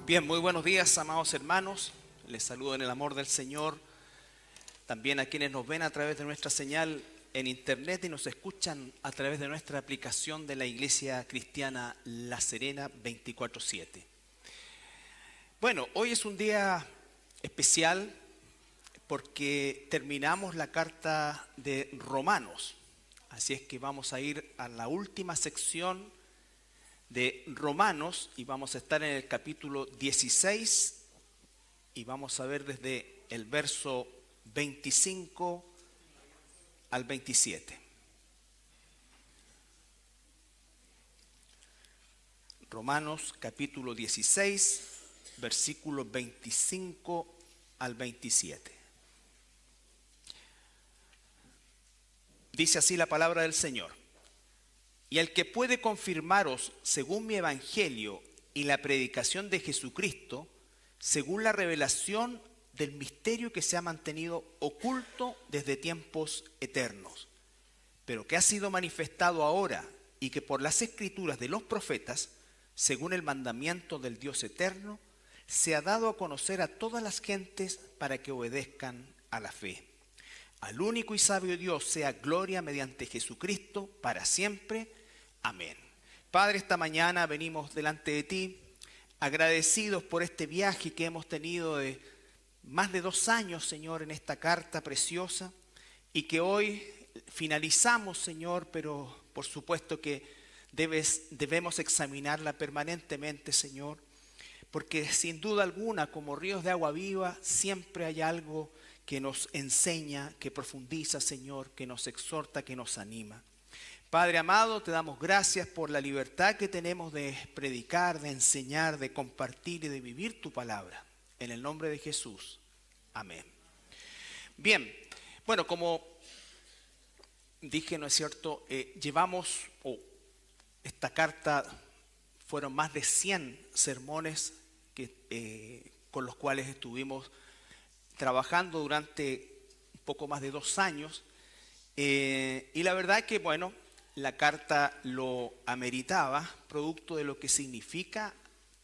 Bien, muy buenos días, amados hermanos. Les saludo en el amor del Señor. También a quienes nos ven a través de nuestra señal en internet y nos escuchan a través de nuestra aplicación de la Iglesia Cristiana La Serena 24/7. Bueno, hoy es un día especial porque terminamos la carta de Romanos. Así es que vamos a ir a la última sección de Romanos y vamos a estar en el capítulo 16 y vamos a ver desde el verso 25 al 27. Romanos capítulo 16, versículos 25 al 27. Dice así la palabra del Señor. Y el que puede confirmaros según mi evangelio y la predicación de Jesucristo, según la revelación del misterio que se ha mantenido oculto desde tiempos eternos, pero que ha sido manifestado ahora y que por las escrituras de los profetas, según el mandamiento del Dios eterno, se ha dado a conocer a todas las gentes para que obedezcan a la fe. Al único y sabio Dios sea gloria mediante Jesucristo para siempre. Amén. Padre, esta mañana venimos delante de ti, agradecidos por este viaje que hemos tenido de más de 2 años, Señor, en esta carta preciosa, y que hoy finalizamos, Señor, pero por supuesto que debemos examinarla permanentemente, Señor, porque sin duda alguna, como ríos de agua viva, siempre hay algo que nos enseña, que profundiza, Señor, que nos exhorta, que nos anima. Padre amado, te damos gracias por la libertad que tenemos de predicar, de enseñar, de compartir y de vivir tu palabra. En el nombre de Jesús. Amén. Bien, bueno, como dije, ¿no es cierto? Esta carta fueron más de 100 sermones con los cuales estuvimos trabajando durante un poco más de 2 años. Y la verdad que, bueno, la carta lo ameritaba, producto de lo que significa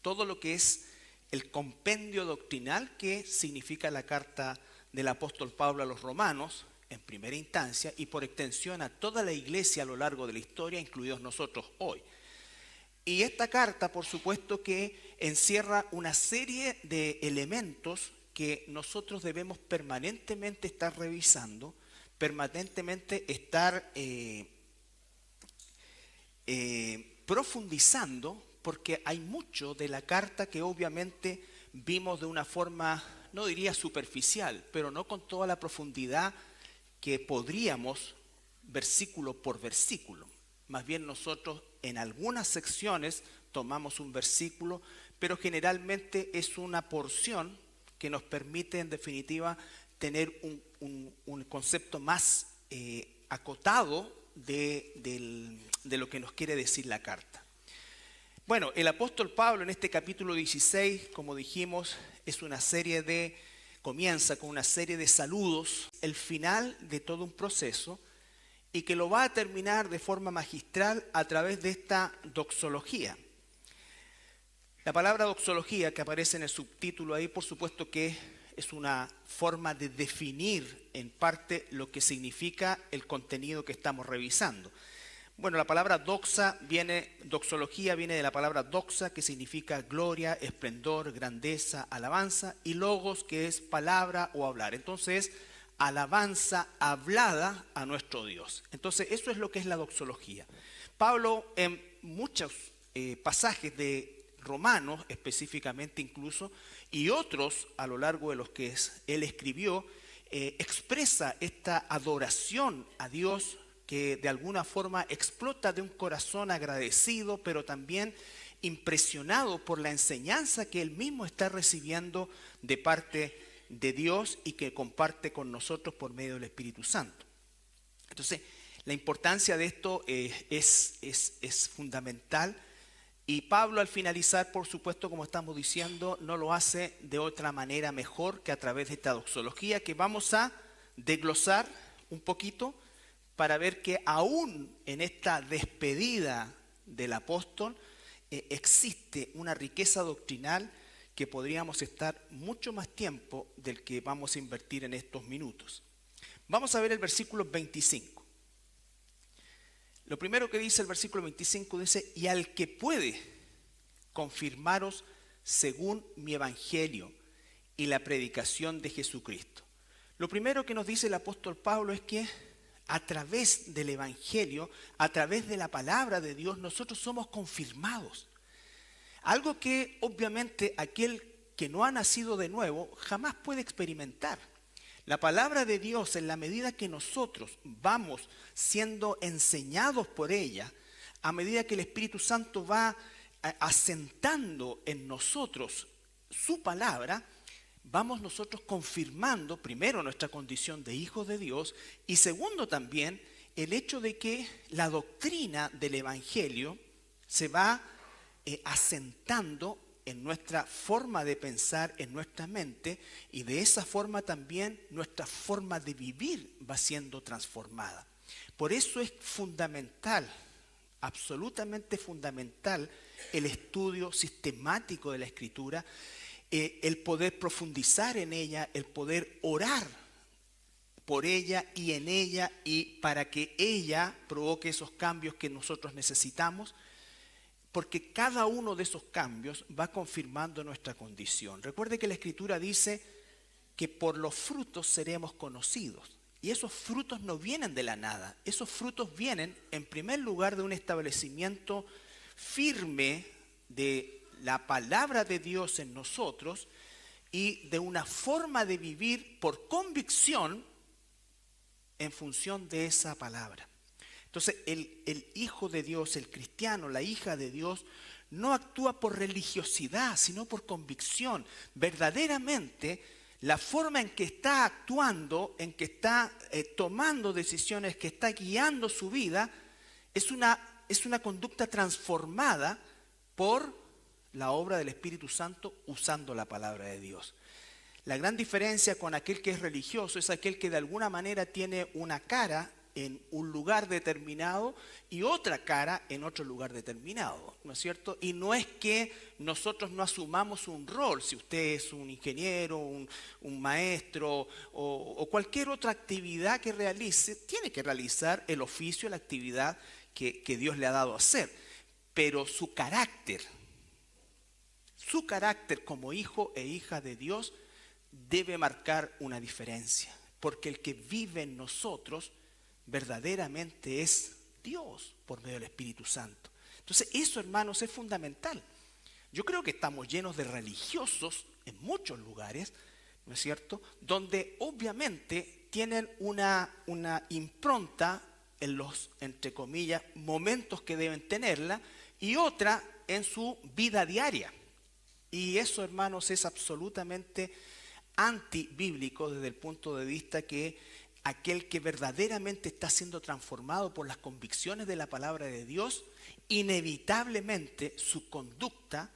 todo lo que es el compendio doctrinal que significa la carta del apóstol Pablo a los romanos en primera instancia y por extensión a toda la iglesia a lo largo de la historia, incluidos nosotros hoy. Y esta carta, por supuesto, que encierra una serie de elementos que nosotros debemos permanentemente estar revisando, permanentemente estar profundizando, porque hay mucho de la carta que obviamente vimos de una forma, no diría superficial, pero no con toda la profundidad que podríamos versículo por versículo. Más bien nosotros en algunas secciones tomamos un versículo, pero generalmente es una porción que nos permite en definitiva tener un concepto más acotado de lo que nos quiere decir la carta. Bueno, el apóstol Pablo en este capítulo 16, como dijimos, comienza con una serie de saludos, el final de todo un proceso, y que lo va a terminar de forma magistral a través de esta doxología. La palabra doxología que aparece en el subtítulo ahí, por supuesto que es una forma de definir en parte lo que significa el contenido que estamos revisando. Bueno, la palabra doxología viene de la palabra doxa, que significa gloria, esplendor, grandeza, alabanza, y logos, que es palabra o hablar. Entonces, alabanza hablada a nuestro Dios. Entonces, eso es lo que es la doxología. Pablo, en muchos pasajes de Romanos, específicamente incluso, y otros a lo largo de los que él escribió, expresa esta adoración a Dios que de alguna forma explota de un corazón agradecido, pero también impresionado por la enseñanza que él mismo está recibiendo de parte de Dios y que comparte con nosotros por medio del Espíritu Santo. Entonces, la importancia de esto es fundamental. Y Pablo, al finalizar, por supuesto, como estamos diciendo, no lo hace de otra manera mejor que a través de esta doxología que vamos a desglosar un poquito para ver que aún en esta despedida del apóstol existe una riqueza doctrinal que podríamos estar mucho más tiempo del que vamos a invertir en estos minutos. Vamos a ver el versículo 25. Lo primero que dice el versículo 25 dice: y al que puede confirmaros según mi evangelio y la predicación de Jesucristo. Lo primero que nos dice el apóstol Pablo es que a través del evangelio, a través de la palabra de Dios, nosotros somos confirmados. Algo que obviamente aquel que no ha nacido de nuevo jamás puede experimentar. La palabra de Dios, en la medida que nosotros vamos siendo enseñados por ella, a medida que el Espíritu Santo va asentando en nosotros su palabra, vamos nosotros confirmando primero nuestra condición de hijos de Dios y segundo también el hecho de que la doctrina del Evangelio se va asentando en nuestra forma de pensar, en nuestra mente, y de esa forma también nuestra forma de vivir va siendo transformada. Por eso es fundamental, absolutamente fundamental, el estudio sistemático de la Escritura, el poder profundizar en ella, el poder orar por ella y en ella, y para que ella provoque esos cambios que nosotros necesitamos, porque cada uno de esos cambios va confirmando nuestra condición. Recuerde que la Escritura dice que por los frutos seremos conocidos. Y esos frutos no vienen de la nada. Esos frutos vienen, en primer lugar, de un establecimiento firme de la palabra de Dios en nosotros y de una forma de vivir por convicción en función de esa palabra. Entonces, el hijo de Dios, el cristiano, la hija de Dios, no actúa por religiosidad, sino por convicción. Verdaderamente, la forma en que está actuando, en que está tomando decisiones, que está guiando su vida, es una conducta transformada por la obra del Espíritu Santo usando la palabra de Dios. La gran diferencia con aquel que es religioso es aquel que de alguna manera tiene una cara en un lugar determinado y otra cara en otro lugar determinado, ¿no es cierto? Y no es que nosotros no asumamos un rol, si usted es un ingeniero, un maestro o cualquier otra actividad que realice, tiene que realizar el oficio, la actividad que Dios le ha dado a hacer, pero su carácter como hijo e hija de Dios debe marcar una diferencia, porque el que vive en nosotros verdaderamente es Dios por medio del Espíritu Santo. Entonces eso, hermanos, es fundamental. Yo creo que estamos llenos de religiosos en muchos lugares, ¿no es cierto?, donde obviamente tienen una impronta en los, entre comillas, momentos que deben tenerla y otra en su vida diaria. Y eso, hermanos, es absolutamente antibíblico desde el punto de vista que aquel que verdaderamente está siendo transformado por las convicciones de la palabra de Dios, inevitablemente su conducta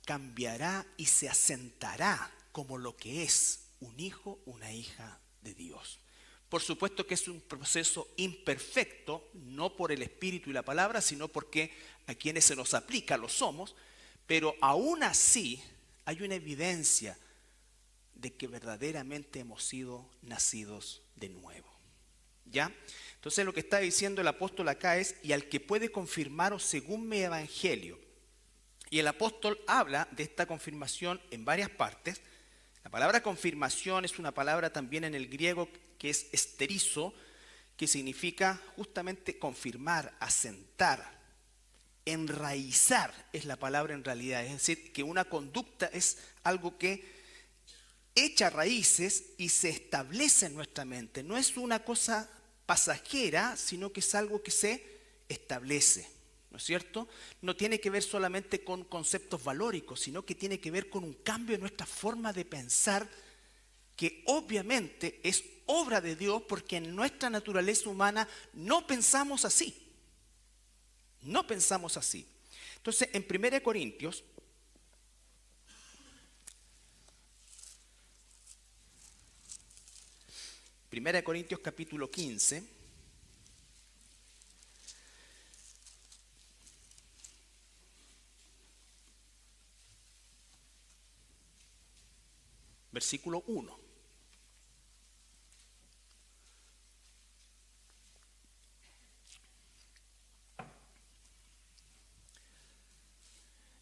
cambiará y se asentará como lo que es un hijo, una hija de Dios. Por supuesto que es un proceso imperfecto, no por el Espíritu y la palabra, sino porque a quienes se nos aplica lo somos, pero aún así hay una evidencia de que verdaderamente hemos sido nacidos de nuevo. ¿Ya? Entonces lo que está diciendo el apóstol acá es: y al que puede confirmaros según mi evangelio. Y el apóstol habla de esta confirmación en varias partes. La palabra confirmación es una palabra también en el griego que es esterizo, que significa justamente confirmar, asentar, enraizar es la palabra en realidad. Es decir, que una conducta es algo que echa raíces y se establece en nuestra mente. No es una cosa pasajera, sino que es algo que se establece, ¿no es cierto? No tiene que ver solamente con conceptos valóricos, sino que tiene que ver con un cambio en nuestra forma de pensar, que obviamente es obra de Dios, porque en nuestra naturaleza humana no pensamos así. No pensamos así. Entonces, en 1 Corintios, capítulo 15, versículo 1.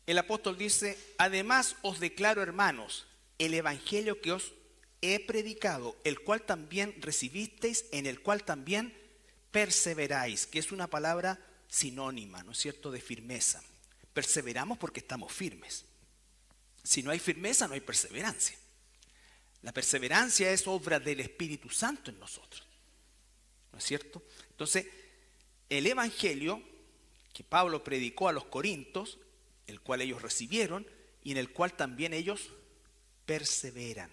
El apóstol dice: además os declaro, hermanos, el evangelio que os he predicado, el cual también recibisteis, en el cual también perseveráis, que es una palabra sinónima, ¿no es cierto?, de firmeza. Perseveramos porque estamos firmes. Si no hay firmeza, no hay perseverancia. La perseverancia es obra del Espíritu Santo en nosotros, ¿no es cierto? Entonces, el evangelio que Pablo predicó a los corintios, el cual ellos recibieron y en el cual también ellos perseveran.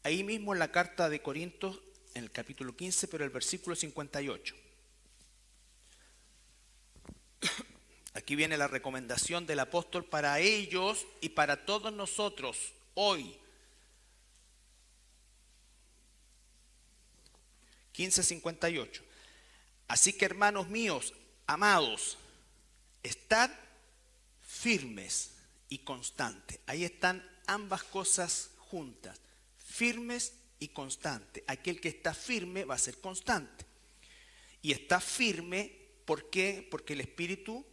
Ahí mismo en la carta de Corintios, en el capítulo 15, pero el versículo 58. Aquí viene la recomendación del apóstol para ellos y para todos nosotros hoy. 15:58. Así que, hermanos míos, amados, estad firmes y constantes. Ahí están ambas cosas juntas. Firmes y constantes. Aquel que está firme va a ser constante. Y está firme, ¿por qué? Porque el Espíritu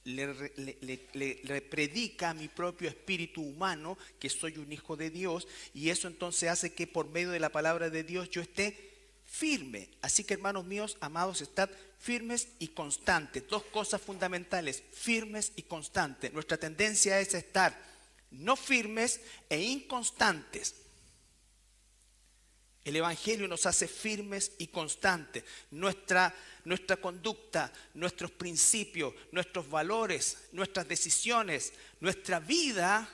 le predica a mi propio espíritu humano que soy un hijo de Dios, y eso entonces hace que por medio de la palabra de Dios yo esté firme. Así que, hermanos míos, amados, estad firmes y constantes. Dos cosas fundamentales: firmes y constantes. Nuestra tendencia es estar no firmes e inconstantes. El evangelio nos hace firmes y constantes. Nuestra conducta, nuestros principios, nuestros valores, nuestras decisiones, nuestra vida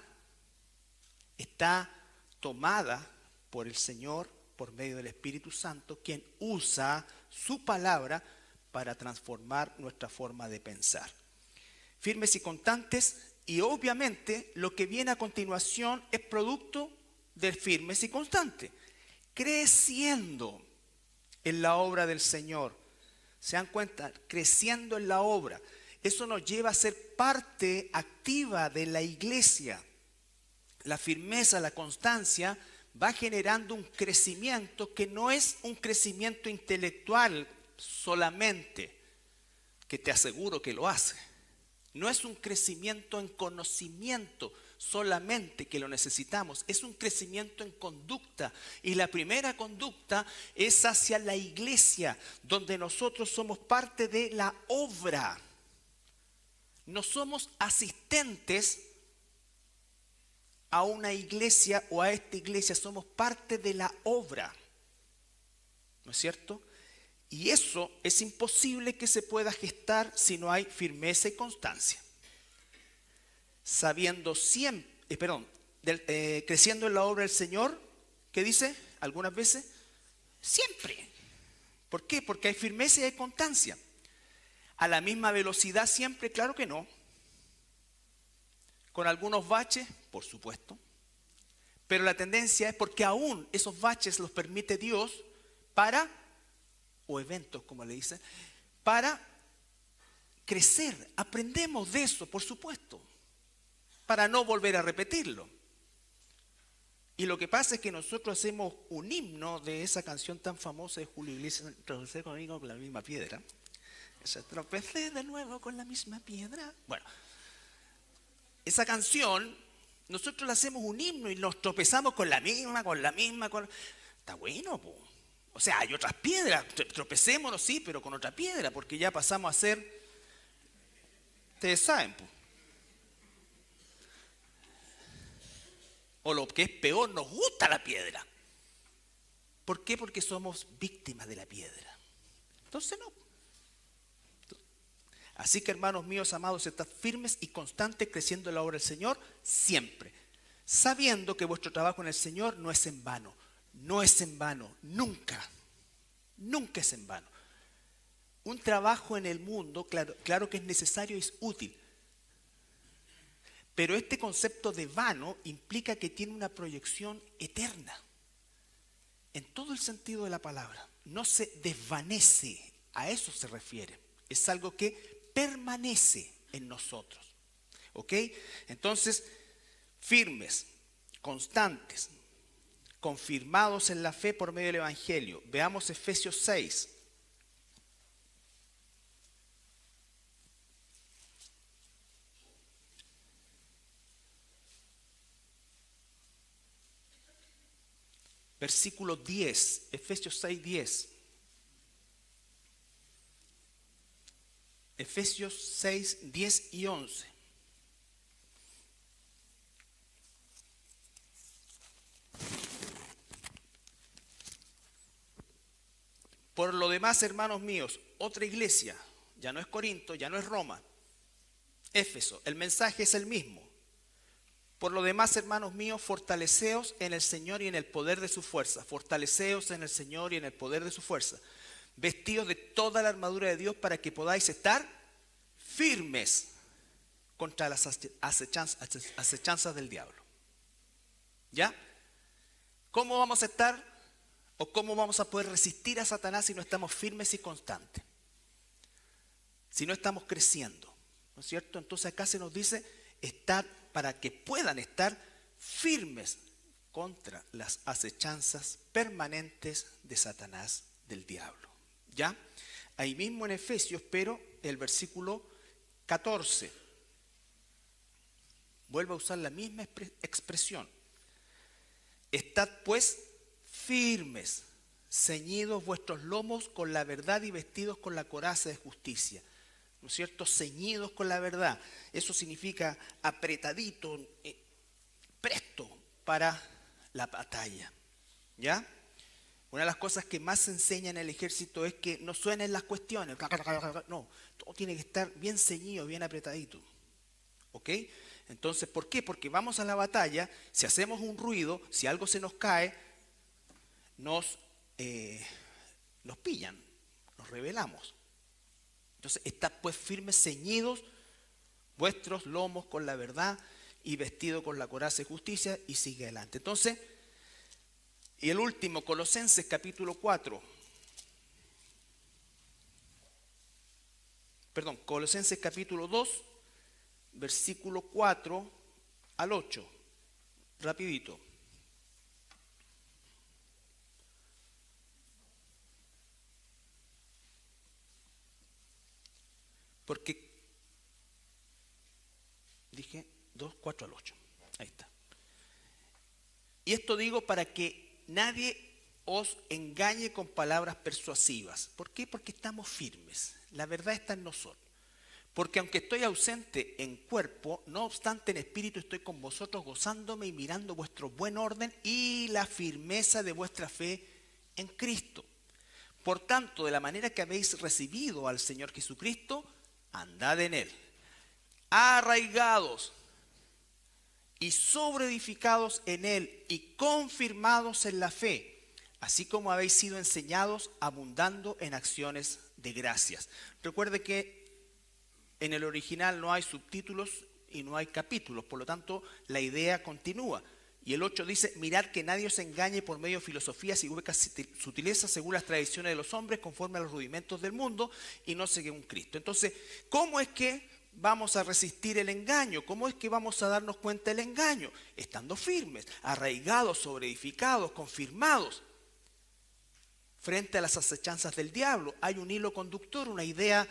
está tomada por el Señor por medio del Espíritu Santo, quien usa su palabra para transformar nuestra forma de pensar. Firmes y constantes, y obviamente lo que viene a continuación es producto de firmes y constantes. Creciendo en la obra del Señor. ¿Se dan cuenta? Creciendo en la obra. Eso nos lleva a ser parte activa de la iglesia. La firmeza, la constancia va generando un crecimiento que no es un crecimiento intelectual solamente, que te aseguro que lo hace. No es un crecimiento en conocimiento solamente, que lo necesitamos, es un crecimiento en conducta. Y la primera conducta es hacia la iglesia, donde nosotros somos parte de la obra. No somos asistentes a una iglesia o a esta iglesia, somos parte de la obra, ¿no es cierto? Y eso es imposible que se pueda gestar si no hay firmeza y constancia. Sabiendo siempre, creciendo en la obra del Señor, ¿qué dice? Algunas veces, siempre. ¿Por qué? Porque hay firmeza y hay constancia. ¿A la misma velocidad siempre? Claro que no. ¿Con algunos baches? Por supuesto. Pero la tendencia es porque aún esos baches los permite Dios para, o eventos como le dicen, para crecer. Aprendemos de eso, por supuesto, para no volver a repetirlo. Y lo que pasa es que nosotros hacemos un himno de esa canción tan famosa de Julio Iglesias: tropecé conmigo con la misma piedra. Tropecé de nuevo con la misma piedra. Bueno, esa canción nosotros la hacemos un himno y nos tropezamos con la misma. Está bueno, po. O sea, hay otras piedras, tropecémonos, sí, pero con otra piedra, porque ya pasamos a ser, ustedes saben, po. O lo que es peor, nos gusta la piedra. ¿Por qué? Porque somos víctimas de la piedra. Entonces no. Así que, hermanos míos amados, estad firmes y constantes, creciendo en la obra del Señor siempre, sabiendo que vuestro trabajo en el Señor no es en vano. No es en vano, nunca. Nunca es en vano. Un trabajo en el mundo, claro que es necesario y es útil. Pero este concepto de vano implica que tiene una proyección eterna. En todo el sentido de la palabra. No se desvanece, a eso se refiere. Es algo que permanece en nosotros. ¿Ok? Entonces, firmes, constantes, confirmados en la fe por medio del Evangelio. Veamos Efesios 6. Versículo 10, Efesios 6, 10. Efesios 6, 10 y 11. Por lo demás, hermanos míos, otra iglesia, ya no es Corinto, ya no es Roma, Éfeso, el mensaje es el mismo. Por lo demás, hermanos míos, fortaleceos en el Señor y en el poder de su fuerza. Fortaleceos en el Señor y en el poder de su fuerza. Vestidos de toda la armadura de Dios para que podáis estar firmes contra las acechanzas del diablo. ¿Ya? ¿Cómo vamos a estar o cómo vamos a poder resistir a Satanás si no estamos firmes y constantes? Si no estamos creciendo, ¿no es cierto? Entonces acá se nos dice, estad para que puedan estar firmes contra las acechanzas permanentes de Satanás, del diablo. ¿Ya? Ahí mismo en Efesios, pero el versículo 14 vuelve a usar la misma expresión. Estad pues firmes, ceñidos vuestros lomos con la verdad y vestidos con la coraza de justicia. ¿No es cierto? Ceñidos con la verdad. Eso significa apretadito, presto para la batalla. ¿Ya? Una de las cosas que más se enseña en el ejército es que no suenen las cuestiones. No, todo tiene que estar bien ceñido, bien apretadito. ¿Ok? Entonces, ¿por qué? Porque vamos a la batalla, si hacemos un ruido, si algo se nos cae, nos pillan, nos rebelamos. Entonces, estad pues firmes, ceñidos vuestros lomos con la verdad y vestidos con la coraza de justicia, y sigue adelante. Entonces, y el último, Colosenses capítulo 4. Colosenses capítulo 2, versículo 4 al 8. Rapidito. Porque dije 2, 4 al 8. Ahí está. Y esto digo para que nadie os engañe con palabras persuasivas. ¿Por qué? Porque estamos firmes. La verdad está en nosotros. Porque aunque estoy ausente en cuerpo, no obstante en espíritu estoy con vosotros, gozándome y mirando vuestro buen orden y la firmeza de vuestra fe en Cristo. Por tanto, de la manera que habéis recibido al Señor Jesucristo, andad en él, arraigados y sobreedificados en él y confirmados en la fe, así como habéis sido enseñados, abundando en acciones de gracias. Recuerde que en el original no hay subtítulos y no hay capítulos, por lo tanto la idea continúa. Y el 8 dice, mirad que nadie os engañe por medio de filosofías y huecas sutilezas según las tradiciones de los hombres, conforme a los rudimentos del mundo y no según Cristo. Entonces, ¿cómo es que vamos a resistir el engaño? ¿Cómo es que vamos a darnos cuenta del engaño? Estando firmes, arraigados, sobreedificados, confirmados frente a las acechanzas del diablo. Hay un hilo conductor, una idea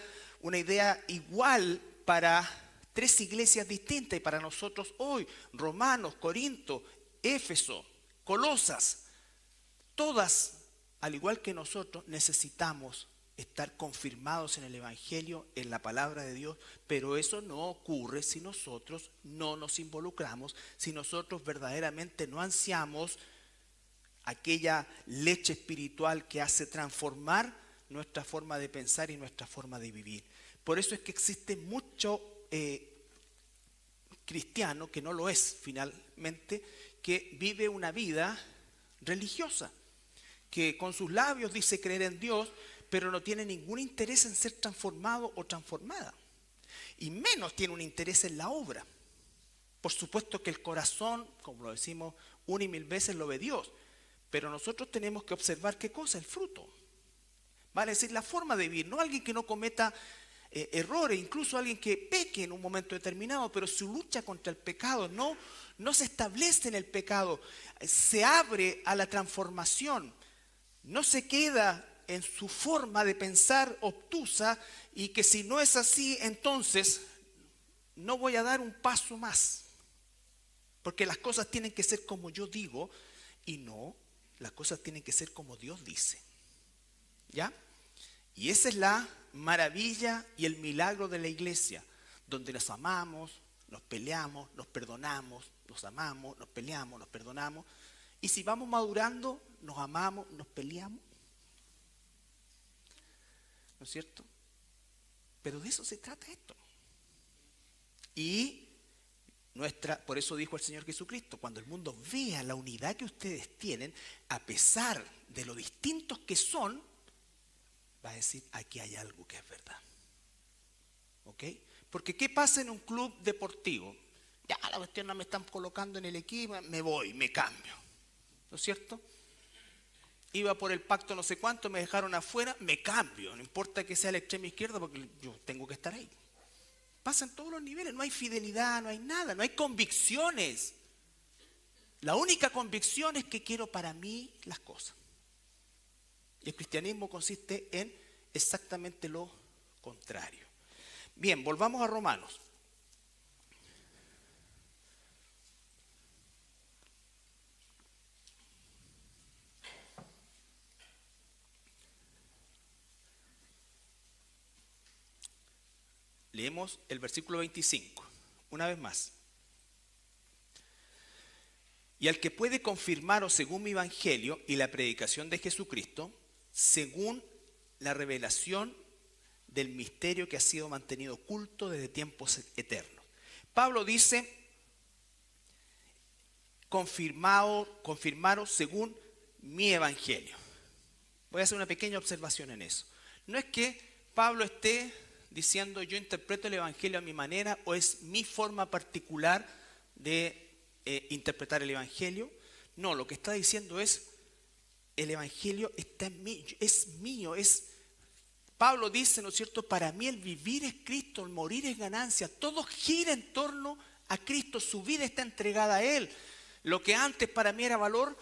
igual para tres iglesias distintas y para nosotros hoy: Romanos, Corinto, Éfeso, Colosas. Todas, al igual que nosotros, necesitamos estar confirmados en el Evangelio, en la palabra de Dios, pero eso no ocurre si nosotros no nos involucramos, si nosotros verdaderamente no ansiamos aquella leche espiritual que hace transformar nuestra forma de pensar y nuestra forma de vivir. Por eso es que existe mucho cristiano que no lo es finalmente, que vive una vida religiosa, que con sus labios dice creer en Dios, pero no tiene ningún interés en ser transformado o transformada, y menos tiene un interés en la obra. Por supuesto que el corazón, como lo decimos una y mil veces, lo ve Dios, pero nosotros tenemos que observar qué cosa, el fruto, vale decir la forma de vivir, no alguien que no cometa errores, incluso alguien que peque en un momento determinado, pero su lucha contra el pecado no se establece en el pecado, se abre a la transformación, no se queda en su forma de pensar obtusa y que si no es así, entonces no voy a dar un paso más, porque las cosas tienen que ser como yo digo y no, las cosas tienen que ser como Dios dice. ¿Ya? Y esa es la maravilla y el milagro de la iglesia, donde nos amamos, nos peleamos, nos perdonamos, nos amamos, nos peleamos, nos perdonamos. Y si vamos madurando, nos amamos, nos peleamos. ¿No es cierto? Pero de eso se trata esto. Y por eso dijo el Señor Jesucristo, cuando el mundo vea la unidad que ustedes tienen, a pesar de lo distintos que son, va a decir, aquí hay algo que es verdad. ¿Ok? Porque ¿qué pasa en un club deportivo? Ya, la cuestión no me están colocando en el equipo, me voy, me cambio. ¿No es cierto? Iba por el pacto no sé cuánto, me dejaron afuera, me cambio. No importa que sea la extrema izquierda porque yo tengo que estar ahí. Pasa en todos los niveles, no hay fidelidad, no hay nada, no hay convicciones. La única convicción es que quiero para mí las cosas. Y el cristianismo consiste en exactamente lo contrario. Bien, volvamos a Romanos. Leemos el versículo 25, una vez más. Y al que puede confirmaros según mi evangelio y la predicación de Jesucristo, según la revelación del misterio que ha sido mantenido oculto desde tiempos eternos. Pablo dice, confirmaros según mi evangelio. Voy a hacer una pequeña observación en eso. No es que Pablo esté diciendo yo interpreto el evangelio a mi manera o es mi forma particular de interpretar el evangelio. No, lo que está diciendo es el evangelio está en mí, es mío, Pablo dice, ¿no es cierto? Para mí el vivir es Cristo, el morir es ganancia. Todo gira en torno a Cristo, su vida está entregada a Él. Lo que antes para mí era valor,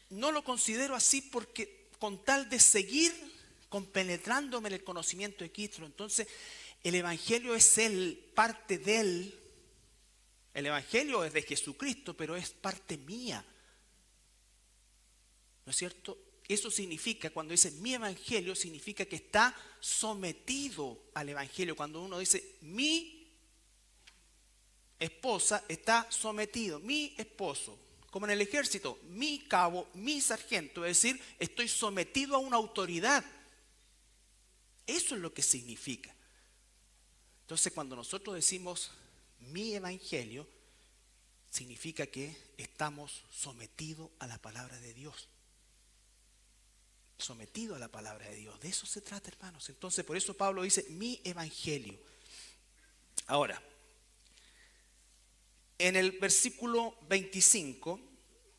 no lo considero así porque con tal de seguir compenetrándome en el conocimiento de Cristo. Entonces, el evangelio es Él, parte de Él. El evangelio es de Jesucristo, pero es parte mía. ¿No es cierto? Eso significa, cuando dice mi evangelio, significa que está sometido al evangelio. Cuando uno dice mi esposa está sometido, mi esposo, como en el ejército, mi cabo, mi sargento, es decir, estoy sometido a una autoridad. Eso es lo que significa. Entonces, cuando nosotros decimos mi evangelio, significa que estamos sometidos a la palabra de Dios. Sometido a la palabra de Dios. De eso se trata, hermanos. Entonces, por eso Pablo dice mi evangelio. Ahora, en el versículo 25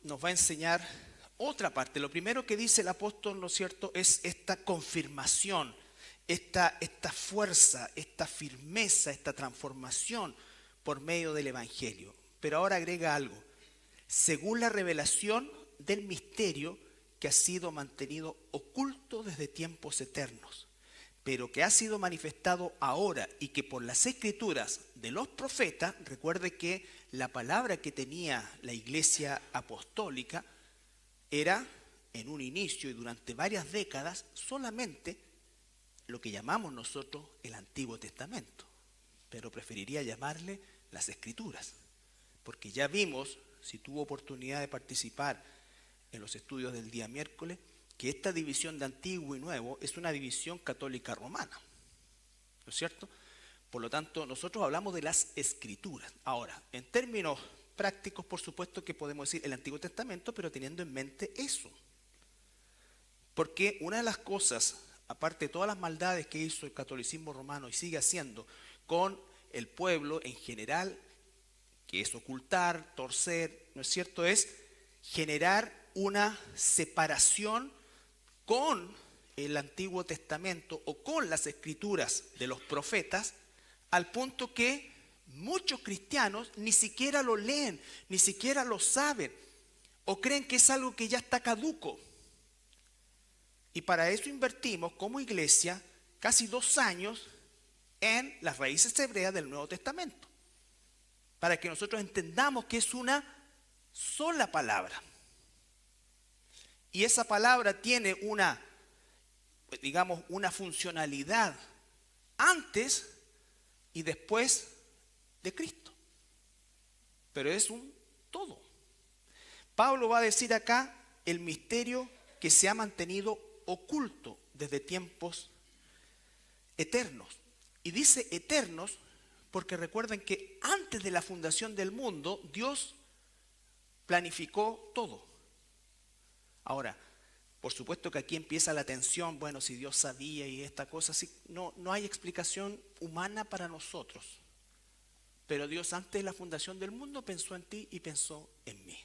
nos va a enseñar otra parte. Lo primero que dice el apóstol, ¿no es cierto?, es esta confirmación, esta fuerza, esta firmeza, esta transformación por medio del evangelio. Pero ahora agrega algo. Según la revelación del misterio que ha sido mantenido oculto desde tiempos eternos, pero que ha sido manifestado ahora y que por las escrituras de los profetas, recuerde que la palabra que tenía la iglesia apostólica era en un inicio y durante varias décadas solamente lo que llamamos nosotros el Antiguo Testamento, pero preferiría llamarle las escrituras, porque ya vimos, si tuvo oportunidad de participar en los estudios del día miércoles, que esta división de antiguo y nuevo es una división católica romana, ¿no es cierto? Por lo tanto, nosotros hablamos de las escrituras. Ahora, en términos prácticos, por supuesto que podemos decir el Antiguo Testamento, pero teniendo en mente eso. Porque una de las cosas, aparte de todas las maldades que hizo el catolicismo romano y sigue haciendo con el pueblo en general, que es ocultar, torcer, ¿no es cierto?, es generar una separación con el Antiguo Testamento o con las escrituras de los profetas, al punto que muchos cristianos ni siquiera lo leen, ni siquiera lo saben, o creen que es algo que ya está caduco. Y para eso invertimos como iglesia casi 2 años en las raíces hebreas del Nuevo Testamento, para que nosotros entendamos que es una sola palabra. Y esa palabra tiene una, digamos, una funcionalidad antes y después de Cristo. Pero es un todo. Pablo va a decir acá el misterio que se ha mantenido oculto desde tiempos eternos. Y dice eternos porque recuerden que antes de la fundación del mundo, Dios planificó todo. Ahora, por supuesto que aquí empieza la tensión, bueno, si Dios sabía y esta cosa, sí, no hay explicación humana para nosotros. Pero Dios antes de la fundación del mundo pensó en ti y pensó en mí.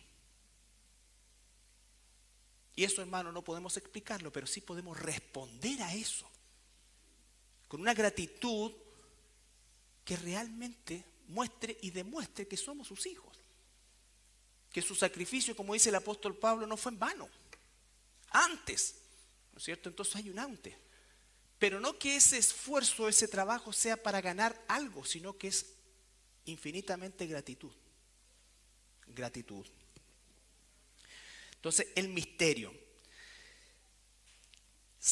Y eso, hermano, no podemos explicarlo, pero sí podemos responder a eso con una gratitud que realmente muestre y demuestre que somos sus hijos. Que su sacrificio, como dice el apóstol Pablo, no fue en vano. Antes, ¿no es cierto? Entonces hay un antes. Pero no que ese esfuerzo, ese trabajo sea para ganar algo, sino que es infinitamente gratitud. Gratitud. Entonces, el misterio.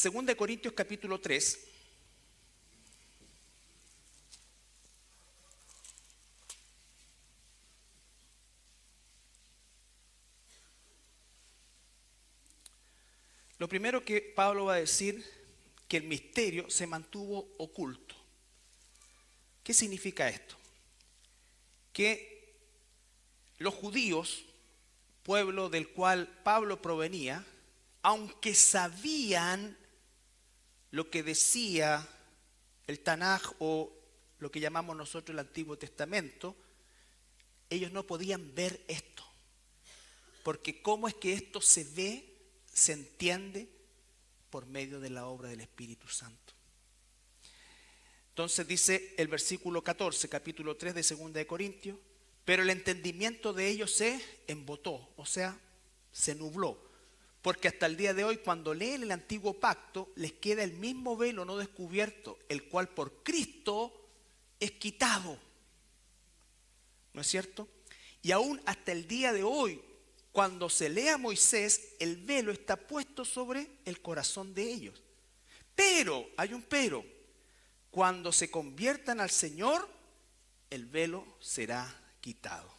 2 Corintios capítulo 3. Lo primero que Pablo va a decir, que el misterio se mantuvo oculto. ¿Qué significa esto? Que los judíos, pueblo del cual Pablo provenía, aunque sabían lo que decía el Tanaj o lo que llamamos nosotros el Antiguo Testamento, ellos no podían ver esto. Porque ¿cómo es que esto se ve, se entiende? Por medio de la obra del Espíritu Santo. Entonces dice el versículo 14, capítulo 3 de 2 de Corintios, pero el entendimiento de ellos se embotó, o sea, se nubló. Porque hasta el día de hoy, cuando leen el antiguo pacto, les queda el mismo velo no descubierto, el cual por Cristo es quitado. ¿No es cierto? Y aún hasta el día de hoy, cuando se lee a Moisés, el velo está puesto sobre el corazón de ellos. Pero, hay un pero, cuando se conviertan al Señor, el velo será quitado.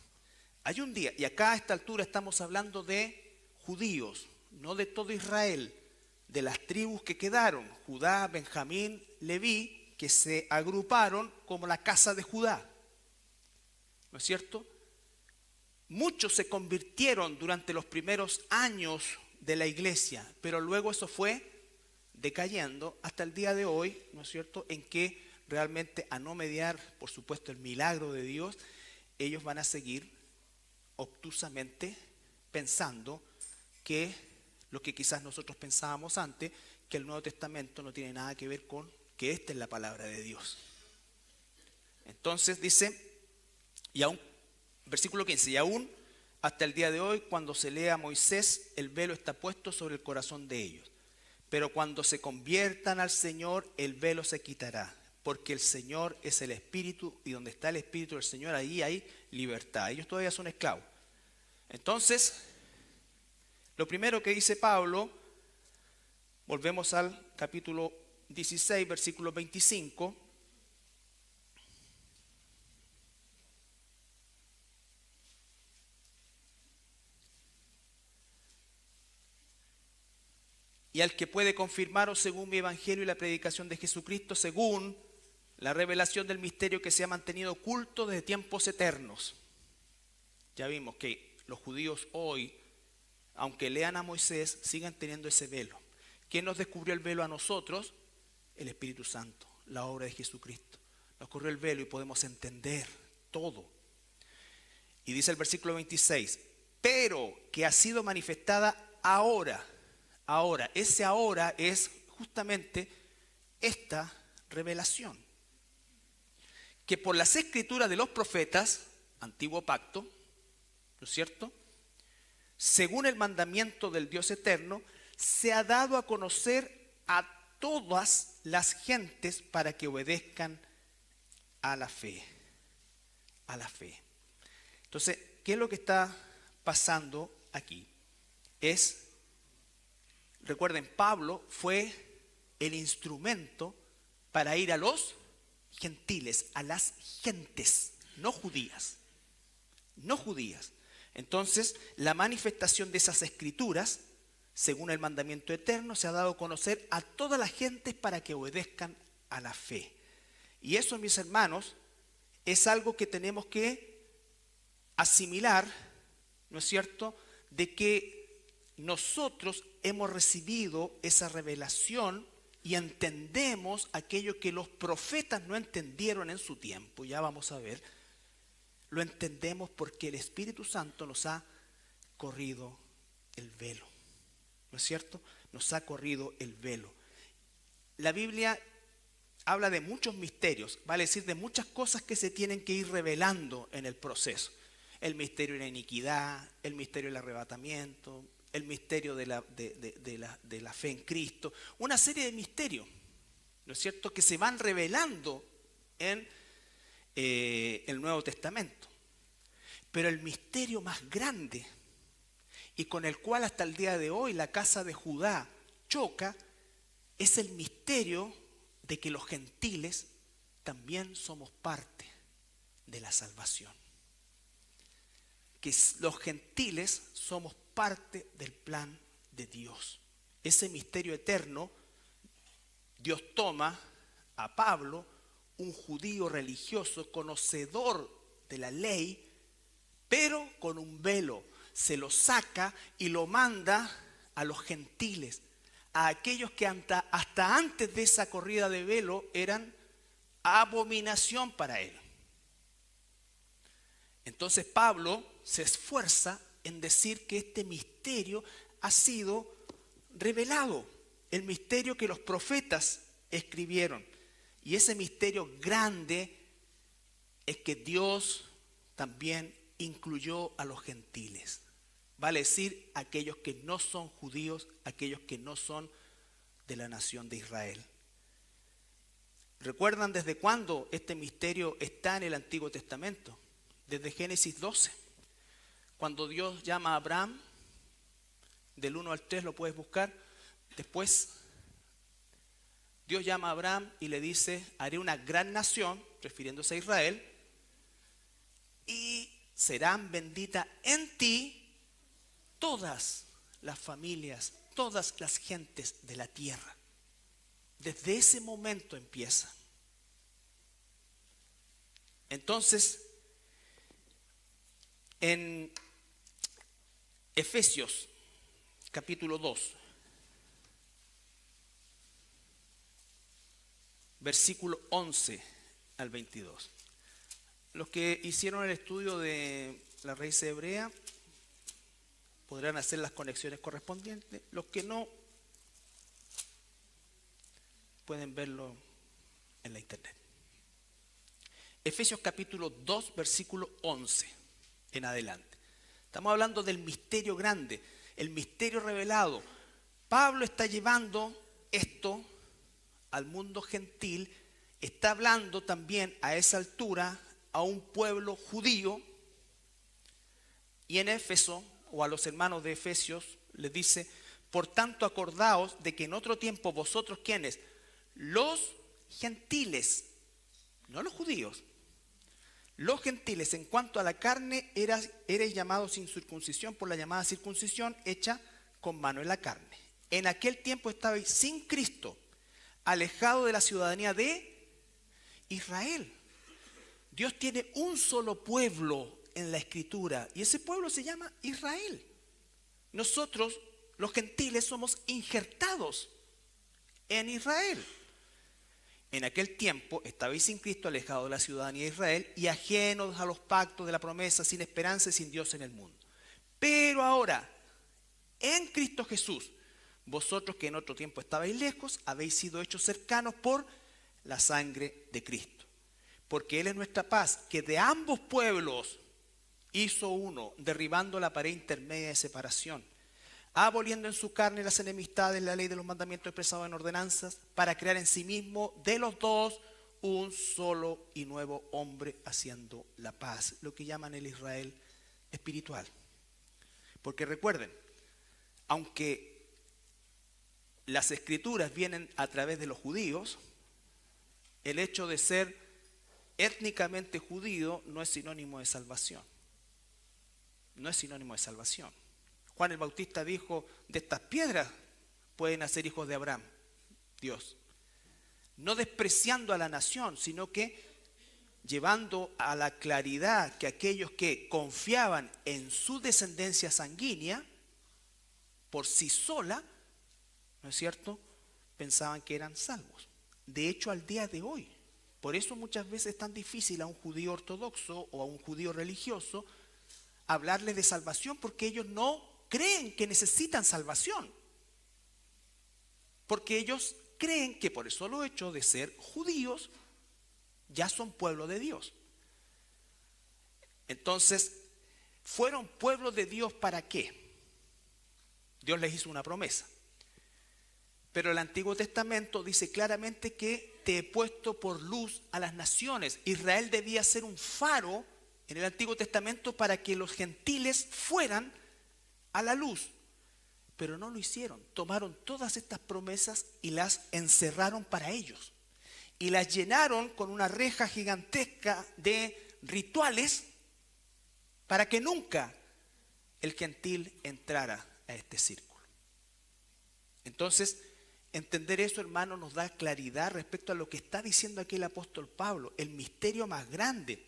Hay un día, y acá a esta altura estamos hablando de judíos, no de todo Israel, de las tribus que quedaron, Judá, Benjamín, Leví, que se agruparon como la casa de Judá. ¿No es cierto? Muchos se convirtieron durante los primeros años de la iglesia, pero luego eso fue decayendo hasta el día de hoy, ¿no es cierto?, en que realmente, a no mediar, por supuesto, el milagro de Dios, ellos van a seguir obtusamente pensando que lo que quizás nosotros pensábamos antes, que el Nuevo Testamento no tiene nada que ver con que esta es la palabra de Dios. Entonces dice, y aún, versículo 15, y aún hasta el día de hoy, cuando se lee a Moisés, el velo está puesto sobre el corazón de ellos. Pero cuando se conviertan al Señor, el velo se quitará, porque el Señor es el Espíritu, y donde está el Espíritu del Señor, ahí hay libertad. Ellos todavía son esclavos. Entonces, lo primero que dice Pablo, volvemos al capítulo 16, versículo 25. Y al que puede confirmaros según mi evangelio y la predicación de Jesucristo, según la revelación del misterio que se ha mantenido oculto desde tiempos eternos. Ya vimos que los judíos hoy, aunque lean a Moisés, sigan teniendo ese velo. ¿Quién nos descubrió el velo a nosotros? El Espíritu Santo, la obra de Jesucristo. Nos corrió el velo y podemos entender todo. Y dice el versículo 26, pero que ha sido manifestada ahora. Ahora, ese ahora es justamente esta revelación. que por las escrituras de los profetas, antiguo pacto, ¿no es cierto?, según el mandamiento del Dios eterno, se ha dado a conocer a todas las gentes para que obedezcan a la fe. A la fe. Entonces, ¿qué es lo que está pasando aquí? Recuerden, Pablo fue el instrumento para ir a los gentiles, a las gentes, no judías. No judías. Entonces, la manifestación de esas escrituras, según el mandamiento eterno, se ha dado a conocer a todas las gentes para que obedezcan a la fe. Y eso, mis hermanos, es algo que tenemos que asimilar, ¿no es cierto?, de que nosotros hemos recibido esa revelación y entendemos aquello que los profetas no entendieron en su tiempo. Ya vamos a ver. Lo entendemos porque el Espíritu Santo nos ha corrido el velo. ¿No es cierto? Nos ha corrido el velo. La Biblia habla de muchos misterios, vale decir, de muchas cosas que se tienen que ir revelando en el proceso. El misterio de la iniquidad, el misterio del arrebatamiento, el misterio de la fe en Cristo. Una serie de misterios, ¿no es cierto?, que se van revelando en el Nuevo Testamento. Pero el misterio más grande y con el cual hasta el día de hoy la casa de Judá choca es el misterio de que los gentiles también somos parte de la salvación. Que los gentiles somos parte del plan de Dios. Ese misterio eterno, Dios toma a Pablo, un judío religioso, conocedor de la ley, pero con un velo, se lo saca y lo manda a los gentiles, a aquellos que hasta antes de esa corrida de velo eran abominación para él. Entonces Pablo se esfuerza en decir que este misterio ha sido revelado, el misterio que los profetas escribieron. Y ese misterio grande es que Dios también incluyó a los gentiles. Vale decir, aquellos que no son judíos, aquellos que no son de la nación de Israel. ¿Recuerdan desde cuándo este misterio está en el Antiguo Testamento? Desde Génesis 12. Cuando Dios llama a Abraham, del 1 al 3 lo puedes buscar. Después Dios llama a Abraham y le dice: haré una gran nación, refiriéndose a Israel, y serán benditas en ti todas las familias, todas las gentes de la tierra. Desde ese momento empieza. Entonces, en Efesios capítulo 2, versículo 11 al 22. Los que hicieron el estudio de la raíz hebrea podrán hacer las conexiones correspondientes. Los que no, pueden verlo en la internet. Efesios capítulo 2, versículo 11 en adelante. Estamos hablando del misterio grande, el misterio revelado. Pablo está llevando esto al mundo gentil, está hablando también a esa altura a un pueblo judío, y en Éfeso, o a los hermanos de Efesios, les dice: por tanto acordaos de que en otro tiempo vosotros, ¿quiénes? Los gentiles, no los judíos, los gentiles, en cuanto a la carne, erais llamados sin circuncisión por la llamada circuncisión hecha con mano en la carne. En aquel tiempo estabais sin Cristo, alejado de la ciudadanía de Israel. Dios tiene un solo pueblo en la Escritura y ese pueblo se llama Israel. Nosotros, los gentiles, somos injertados en Israel. En aquel tiempo estabais sin Cristo, alejados de la ciudadanía de Israel y ajenos a los pactos de la promesa, sin esperanza y sin Dios en el mundo. Pero ahora, en Cristo Jesús, vosotros que en otro tiempo estabais lejos, habéis sido hechos cercanos por la sangre de Cristo, porque Él es nuestra paz, que de ambos pueblos hizo uno, derribando la pared intermedia de separación, aboliendo en su carne las enemistades, la ley de los mandamientos expresados en ordenanzas, para crear en sí mismo de los dos un solo y nuevo hombre, haciendo la paz, lo que llaman el Israel espiritual. Porque recuerden, aunque las escrituras vienen a través de los judíos, el hecho de ser étnicamente judío no es sinónimo de salvación. No es sinónimo de salvación. Juan el Bautista dijo, de estas piedras pueden nacer hijos de Abraham, Dios. No despreciando a la nación, sino que llevando a la claridad que aquellos que confiaban en su descendencia sanguínea, por sí sola, ¿no es cierto?, pensaban que eran salvos. De hecho, al día de hoy, por eso muchas veces es tan difícil a un judío ortodoxo o a un judío religioso hablarles de salvación, porque ellos no creen que necesitan salvación. Porque ellos creen que por el solo hecho de ser judíos ya son pueblo de Dios. Entonces, ¿fueron pueblo de Dios para qué? Dios les hizo una promesa. Pero el Antiguo Testamento dice claramente que te he puesto por luz a las naciones. Israel debía ser un faro en el Antiguo Testamento para que los gentiles fueran a la luz. Pero no lo hicieron. Tomaron todas estas promesas y las encerraron para ellos. Y las llenaron con una reja gigantesca de rituales para que nunca el gentil entrara a este círculo. Entonces, entender eso, hermano, nos da claridad respecto a lo que está diciendo aquí el apóstol Pablo, el misterio más grande.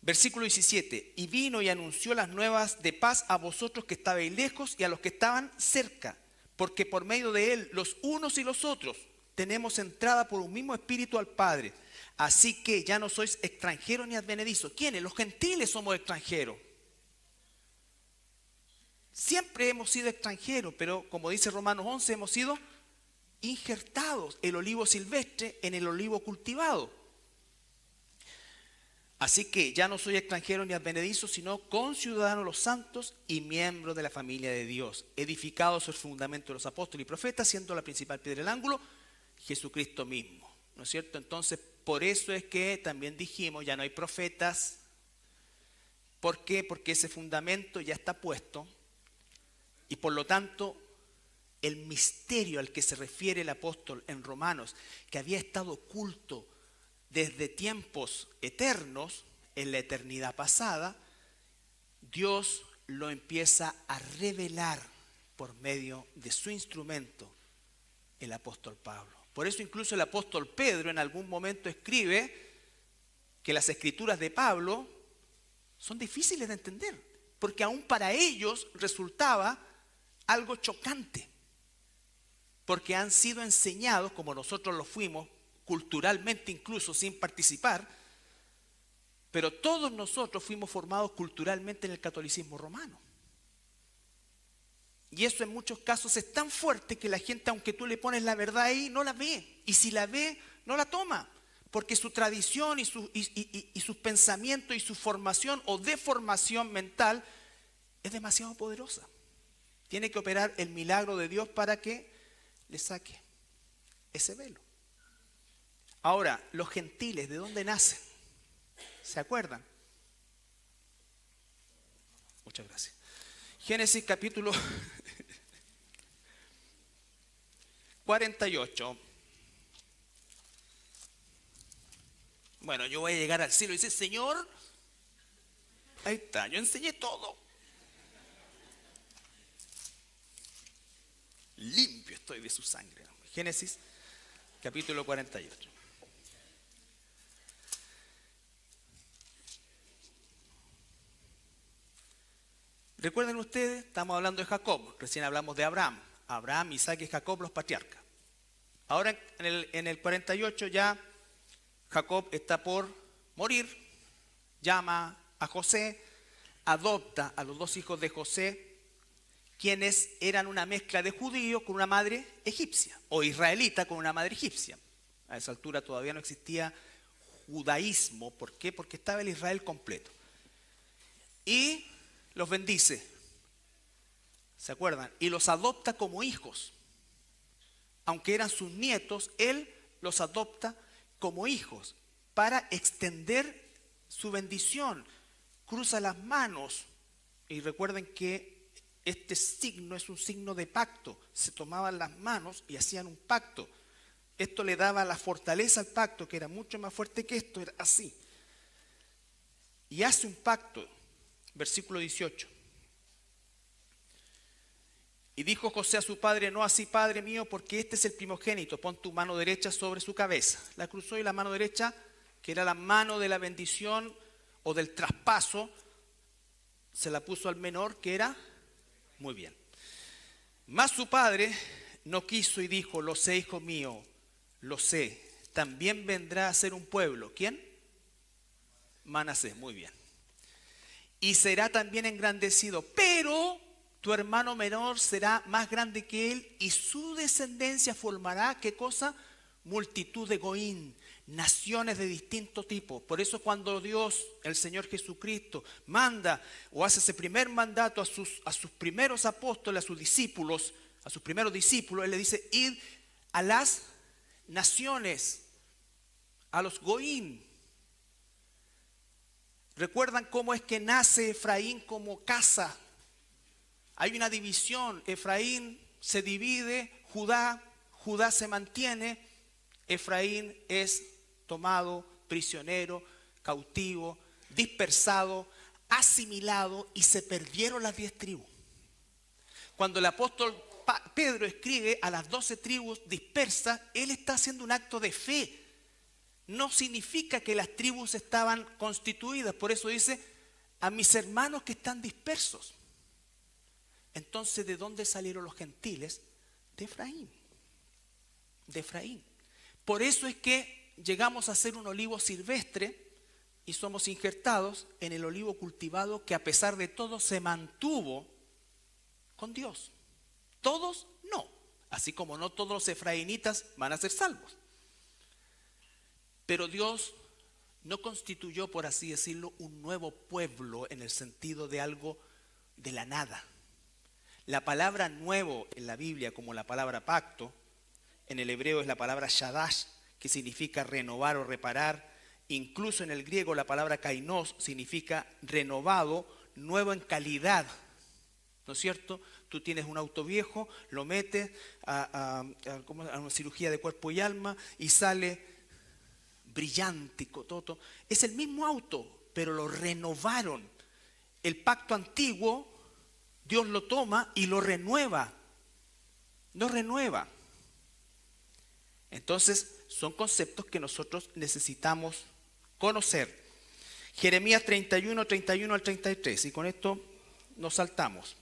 Versículo 17, y vino y anunció las nuevas de paz a vosotros que estabais lejos y a los que estaban cerca, porque por medio de él los unos y los otros tenemos entrada por un mismo espíritu al Padre. Así que ya no sois extranjeros ni advenedizos. ¿Quiénes? Los gentiles somos extranjeros. Siempre hemos sido extranjeros, pero como dice Romanos 11, hemos sido injertados, el olivo silvestre en el olivo cultivado. Así que ya no soy extranjero ni advenedizo, sino conciudadano de los santos y miembro de la familia de Dios, edificado sobre el fundamento de los apóstoles y profetas, siendo la principal piedra del ángulo Jesucristo mismo. ¿No es cierto? Entonces, por eso es que también dijimos, ya no hay profetas. ¿Por qué? Porque ese fundamento ya está puesto y por lo tanto el misterio al que se refiere el apóstol en Romanos, que había estado oculto desde tiempos eternos, en la eternidad pasada, Dios lo empieza a revelar por medio de su instrumento, el apóstol Pablo. Por eso incluso el apóstol Pedro en algún momento escribe que las escrituras de Pablo son difíciles de entender, porque aún para ellos resultaba algo chocante, porque han sido enseñados, como nosotros lo fuimos, culturalmente incluso sin participar, pero todos nosotros fuimos formados culturalmente en el catolicismo romano. Y eso en muchos casos es tan fuerte que la gente, aunque tú le pones la verdad ahí, no la ve. Y si la ve, no la toma. Porque su tradición y sus pensamientos y su formación o deformación mental es demasiado poderosa. Tiene que operar el milagro de Dios para que le saque ese velo. Ahora, los gentiles, ¿de dónde nacen? ¿Se acuerdan? Muchas gracias. Génesis capítulo 48. Bueno, yo voy a llegar al cielo y dice, Señor, ahí está, yo enseñé todo. Limpio estoy de su sangre. Génesis capítulo 48. Recuerden ustedes, estamos hablando de Jacob, recién hablamos de Abraham. Abraham, Isaac y Jacob, los patriarcas. Ahora en el 48 ya Jacob está por morir, llama a José, adopta a los dos hijos de José, quienes eran una mezcla de judío con una madre egipcia, o israelita con una madre egipcia. A esa altura todavía no existía judaísmo. ¿Por qué? Porque estaba el Israel completo. Y los bendice. ¿Se acuerdan? Y los adopta como hijos. Aunque eran sus nietos, él los adopta como hijos para extender su bendición. Cruza las manos. Y recuerden que este signo es un signo de pacto. Se tomaban las manos y hacían un pacto. Esto le daba la fortaleza al pacto, que era mucho más fuerte que esto, era así. Y hace un pacto, versículo 18. Y dijo José a su padre: no así, padre mío, porque este es el primogénito, pon tu mano derecha sobre su cabeza. La cruzó y la mano derecha, que era la mano de la bendición o del traspaso, se la puso al menor, que era muy bien. Mas su padre no quiso y dijo: lo sé, hijo mío, lo sé, también vendrá a ser un pueblo. ¿Quién? Manasés, muy bien. Y será también engrandecido, pero tu hermano menor será más grande que él, y su descendencia formará, ¿qué cosa? Multitud de goín, naciones de distinto tipo. Por eso cuando Dios, el Señor Jesucristo, manda o hace ese primer mandato a sus primeros apóstoles, a sus discípulos, a sus primeros discípulos, Él le dice: id a las naciones, a los goín. ¿Recuerdan cómo es que nace Efraín como casa? Hay una división. Efraín se divide, Judá se mantiene. Efraín es tomado prisionero, cautivo, dispersado, asimilado, y se perdieron las 10 tribus. Cuando el apóstol Pedro escribe a las 12 tribus dispersas, él está haciendo un acto de fe. No significa que las tribus estaban constituidas. Por eso dice: a mis hermanos que están dispersos. Entonces, ¿de dónde salieron los gentiles? De Efraín. De Efraín. Por eso es que llegamos a ser un olivo silvestre y somos injertados en el olivo cultivado, que a pesar de todo se mantuvo con Dios. Todos no. Así como no todos los efraínitas van a ser salvos. Pero Dios no constituyó, por así decirlo, un nuevo pueblo en el sentido de algo de la nada. La palabra nuevo en la Biblia, como la palabra pacto, en el hebreo es la palabra shadash, que significa renovar o reparar. Incluso en el griego la palabra kainos significa renovado, nuevo en calidad. ¿No es cierto? Tú tienes un auto viejo, lo metes a una cirugía de cuerpo y alma y sale brillante, todo. Es el mismo auto, pero lo renovaron. El pacto antiguo, Dios lo toma y lo renueva. Lo renueva. Entonces, son conceptos que nosotros necesitamos conocer. Jeremías 31, 31 al 33. Y con esto nos saltamos.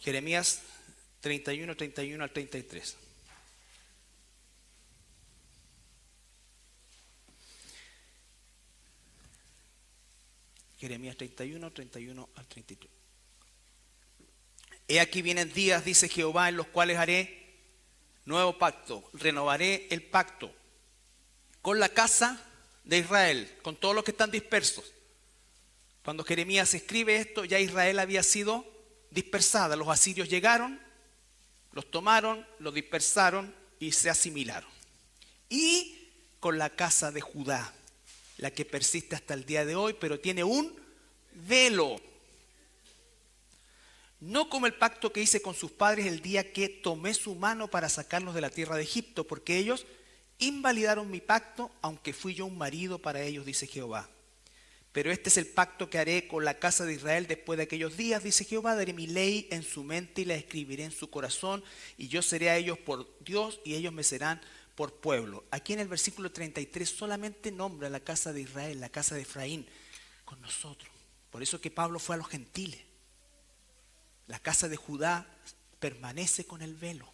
Jeremías 31, 31 al 33. Jeremías 31, 31 al 33. He aquí vienen días, dice Jehová, en los cuales haré nuevo pacto, renovaré el pacto con la casa de Israel, con todos los que están dispersos. Cuando Jeremías escribe esto, ya Israel había sido dispersada. Los asirios llegaron, los tomaron, los dispersaron y se asimilaron. Y con la casa de Judá, la que persiste hasta el día de hoy, pero tiene un velo. No como el pacto que hice con sus padres el día que tomé su mano para sacarlos de la tierra de Egipto, porque ellos invalidaron mi pacto, aunque fui yo un marido para ellos, dice Jehová. Pero este es el pacto que haré con la casa de Israel después de aquellos días, dice Jehová. Daré mi ley en su mente y la escribiré en su corazón, y yo seré a ellos por Dios y ellos me serán por pueblo. Aquí en el versículo 33 solamente nombra la casa de Israel, la casa de Efraín, con nosotros. Por eso que Pablo fue a los gentiles. La casa de Judá permanece con el velo.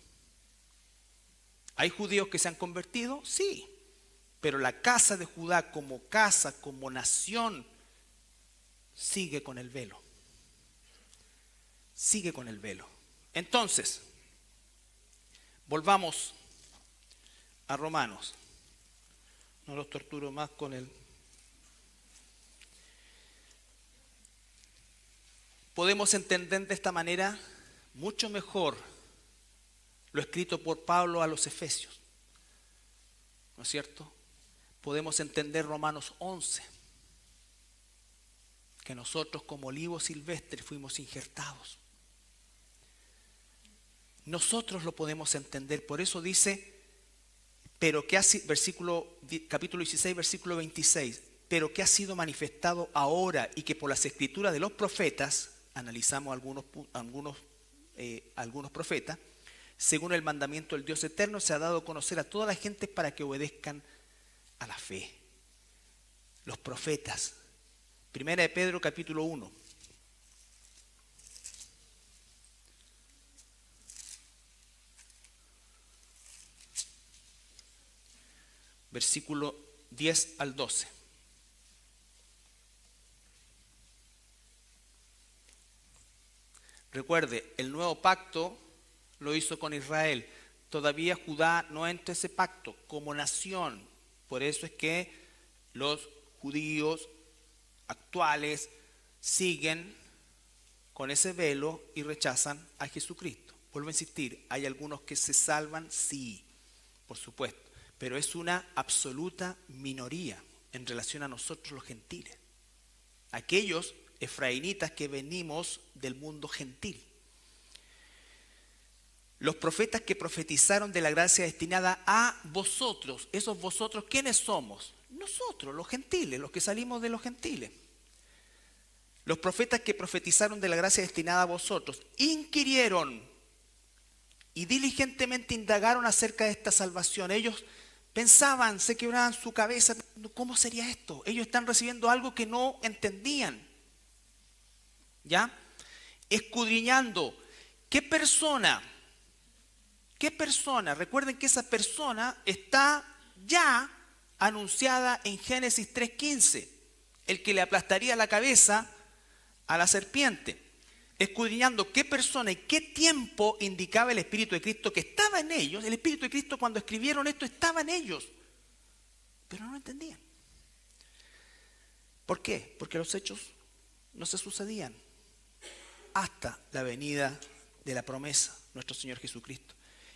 ¿Hay judíos que se han convertido? Sí. Pero la casa de Judá como casa, como nación, sigue con el velo. Sigue con el velo. Entonces, volvamos a Romanos. No los torturo más con el... Podemos entender de esta manera mucho mejor lo escrito por Pablo a los Efesios. ¿No es cierto? Podemos entender Romanos 11, que nosotros como olivos silvestres fuimos injertados. Nosotros lo podemos entender, por eso dice, pero que capítulo 16, versículo 26, pero que ha sido manifestado ahora y que por las escrituras de los profetas, analizamos algunos profetas, según el mandamiento del Dios eterno, se ha dado a conocer a toda la gente para que obedezcan a la fe. Los profetas. Primera de Pedro, capítulo 1. Versículo 10 al 12. Recuerde, el nuevo pacto lo hizo con Israel. Todavía Judá no entra en ese pacto como nación. Por eso es que los judíos actuales siguen con ese velo y rechazan a Jesucristo. Vuelvo a insistir, hay algunos que se salvan, sí, por supuesto, pero es una absoluta minoría en relación a nosotros los gentiles. Aquellos efraínitas que venimos del mundo gentil. Los profetas que profetizaron de la gracia destinada a vosotros. Esos vosotros, ¿quiénes somos? Nosotros, los gentiles, los que salimos de los gentiles. Los profetas que profetizaron de la gracia destinada a vosotros inquirieron y diligentemente indagaron acerca de esta salvación. Ellos pensaban, se quebraban su cabeza, ¿cómo sería esto? Ellos están recibiendo algo que no entendían. ¿Ya? Escudriñando, ¿qué persona? Recuerden que esa persona está ya anunciada en Génesis 3:15, el que le aplastaría la cabeza a la serpiente. Escudriñando qué persona y qué tiempo indicaba el Espíritu de Cristo que estaba en ellos. El Espíritu de Cristo, cuando escribieron esto, estaba en ellos, pero no lo entendían. ¿Por qué? Porque los hechos no se sucedían hasta la venida de la promesa, nuestro Señor Jesucristo.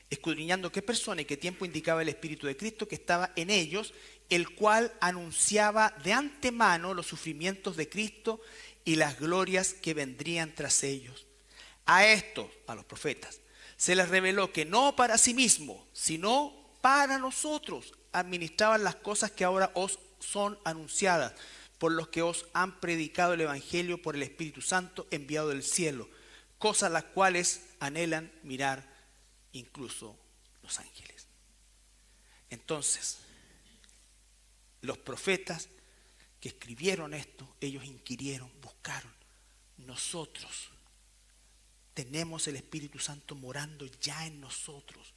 Escudriñando qué persona y qué tiempo indicaba el Espíritu de Cristo que estaba en ellos, el cual anunciaba de antemano los sufrimientos de Cristo y las glorias que vendrían tras ellos. A estos, a los profetas, se les reveló que no para sí mismo, sino para nosotros, administraban las cosas que ahora os son anunciadas, por los que os han predicado el Evangelio por el Espíritu Santo enviado del cielo, cosas las cuales anhelan mirar incluso los ángeles. Entonces, los profetas que escribieron esto, ellos inquirieron, buscaron. Nosotros tenemos el Espíritu Santo morando ya en nosotros,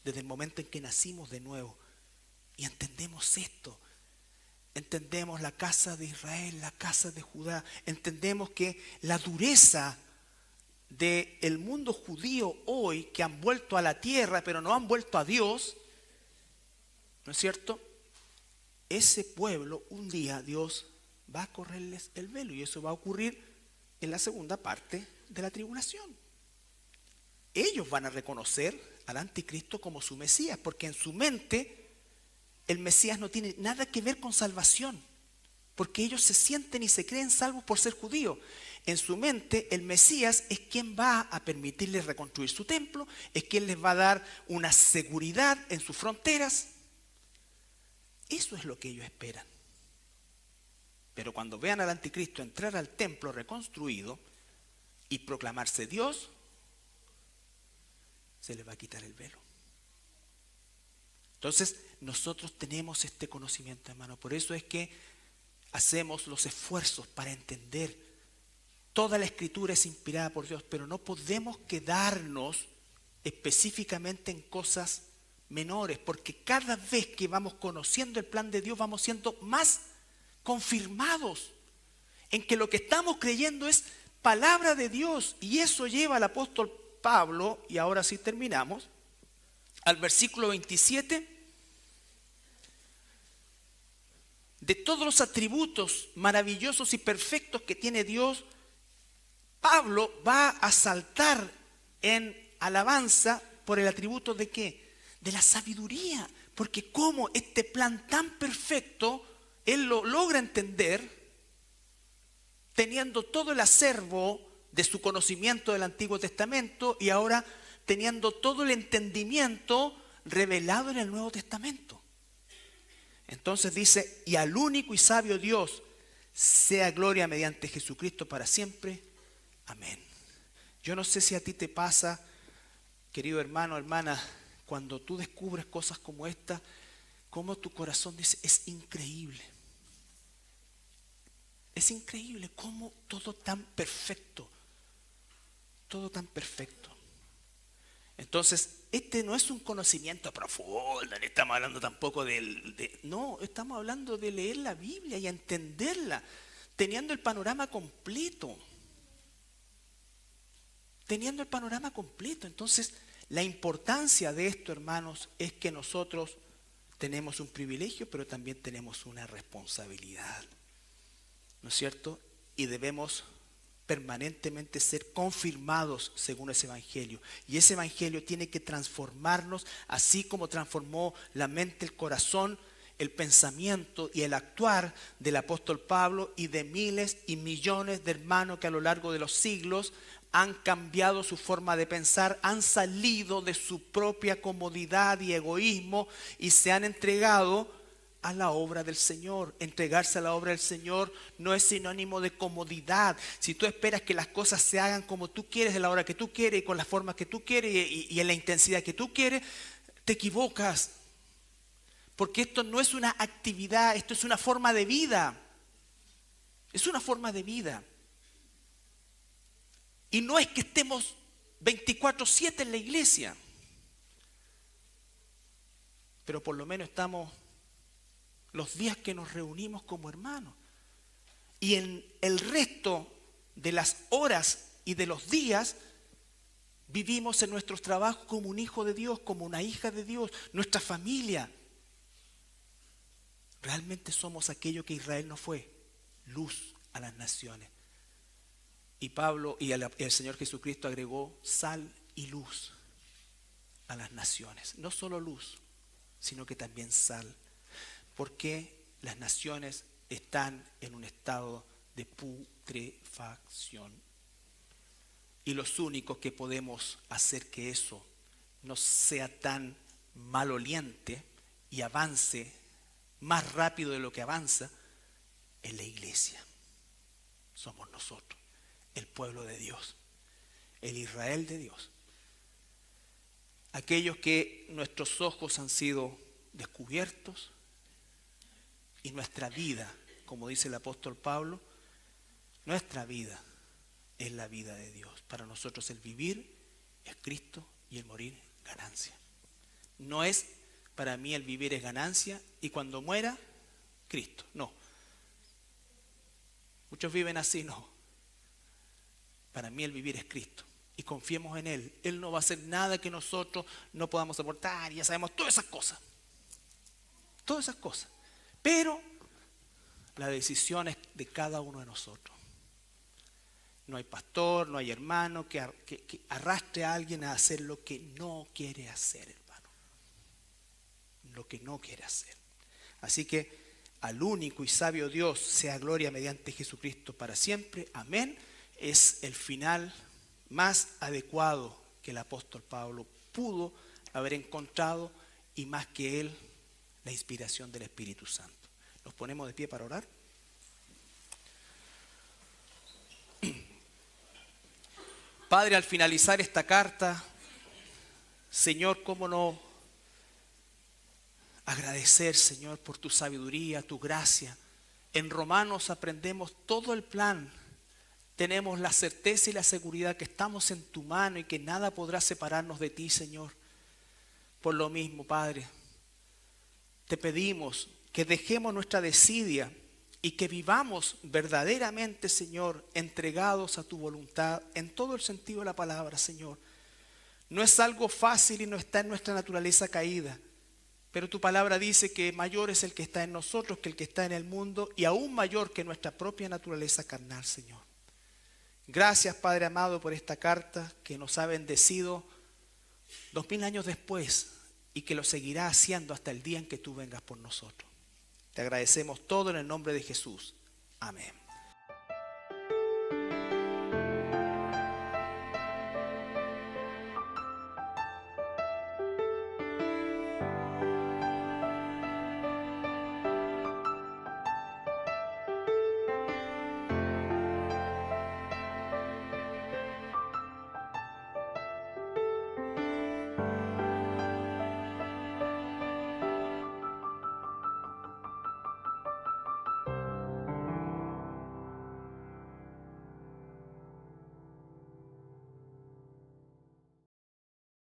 desde el momento en que nacimos de nuevo. Y entendemos esto. Entendemos la casa de Israel, la casa de Judá. Entendemos que la dureza del mundo judío hoy, que han vuelto a la tierra pero no han vuelto a Dios, ¿no es cierto? Ese pueblo, un día Dios va a correrles el velo, y eso va a ocurrir en la segunda parte de la tribulación. Ellos van a reconocer al anticristo como su Mesías, porque en su mente el Mesías no tiene nada que ver con salvación, porque ellos se sienten y se creen salvos por ser judíos. En su mente el Mesías es quien va a permitirles reconstruir su templo, es quien les va a dar una seguridad en sus fronteras. Eso es lo que ellos esperan. Pero cuando vean al anticristo entrar al templo reconstruido y proclamarse Dios, se les va a quitar el velo. Entonces, nosotros tenemos este conocimiento, hermano. Por eso es que hacemos los esfuerzos para entender. Toda la Escritura es inspirada por Dios, pero no podemos quedarnos específicamente en cosas menores, porque cada vez que vamos conociendo el plan de Dios, vamos siendo más confirmados en que lo que estamos creyendo es palabra de Dios. Y eso lleva al apóstol Pablo, y ahora sí terminamos, al versículo 27. De todos los atributos maravillosos y perfectos que tiene Dios, Pablo va a saltar en alabanza por el atributo ¿de qué? De la sabiduría. Porque como este plan tan perfecto, él lo logra entender teniendo todo el acervo de su conocimiento del Antiguo Testamento y ahora teniendo todo el entendimiento revelado en el Nuevo Testamento. Entonces dice, y al único y sabio Dios sea gloria mediante Jesucristo para siempre. Amén. Yo no sé si a ti te pasa, querido hermano, hermana, cuando tú descubres cosas como esta, cómo tu corazón dice, es increíble. Es increíble cómo todo tan perfecto. Todo tan perfecto. Entonces, este no es un conocimiento profundo, no estamos hablando tampoco no, estamos hablando de leer la Biblia y entenderla, teniendo el panorama completo. Teniendo el panorama completo. Entonces, la importancia de esto, hermanos, es que nosotros tenemos un privilegio, pero también tenemos una responsabilidad. ¿No es cierto? Y debemos permanentemente ser confirmados según ese evangelio. Y ese evangelio tiene que transformarnos, así como transformó la mente, el corazón, el pensamiento y el actuar del apóstol Pablo y de miles y millones de hermanos que a lo largo de los siglos han cambiado su forma de pensar, han salido de su propia comodidad y egoísmo y se han entregado a la obra del Señor. Entregarse a la obra del Señor no es sinónimo de comodidad. Si tú esperas que las cosas se hagan como tú quieres, de la hora que tú quieres y con las formas que tú quieres y en la intensidad que tú quieres, te equivocas. Porque esto no es una actividad, esto es una forma de vida. Es una forma de vida. Y no es que estemos 24/7 en la iglesia, pero por lo menos estamos los días que nos reunimos como hermanos. Y en el resto de las horas y de los días vivimos en nuestros trabajos como un hijo de Dios, como una hija de Dios, nuestra familia. Realmente somos aquello que Israel no fue, luz a las naciones. Y Pablo y el Señor Jesucristo agregó sal y luz a las naciones. No solo luz, sino que también sal. Porque las naciones están en un estado de putrefacción. Y los únicos que podemos hacer que eso no sea tan maloliente y avance más rápido de lo que avanza, es la iglesia. Somos nosotros, el pueblo de Dios, el Israel de Dios. Aquellos que nuestros ojos han sido descubiertos y nuestra vida, como dice el apóstol Pablo, nuestra vida es la vida de Dios. Para nosotros el vivir es Cristo y el morir ganancia. No es para mí el vivir es ganancia y cuando muera, Cristo. No. Muchos viven así, no. Para mí el vivir es Cristo. Y confiemos en Él. Él no va a hacer nada que nosotros no podamos soportar. Ya sabemos todas esas cosas. Todas esas cosas. Pero la decisión es de cada uno de nosotros. No hay pastor, no hay hermano que arrastre a alguien a hacer lo que no quiere hacer, hermano. Lo que no quiere hacer. Así que al único y sabio Dios sea gloria mediante Jesucristo para siempre. Amén. Es el final más adecuado que el apóstol Pablo pudo haber encontrado y más que él, la inspiración del Espíritu Santo. Nos ponemos de pie para orar. Padre, al finalizar esta carta, Señor, cómo no agradecer, Señor, por tu sabiduría, tu gracia. En Romanos aprendemos todo el plan. Tenemos la certeza y la seguridad que estamos en tu mano y que nada podrá separarnos de ti, Señor. Por lo mismo, Padre, te pedimos que dejemos nuestra desidia y que vivamos verdaderamente, Señor, entregados a tu voluntad en todo el sentido de la palabra, Señor. No es algo fácil y no está en nuestra naturaleza caída, pero tu palabra dice que mayor es el que está en nosotros que el que está en el mundo, y aún mayor que nuestra propia naturaleza carnal, Señor. Gracias, Padre amado, por esta carta que nos ha bendecido 2000 años después y que lo seguirá haciendo hasta el día en que tú vengas por nosotros. Te agradecemos todo en el nombre de Jesús. Amén.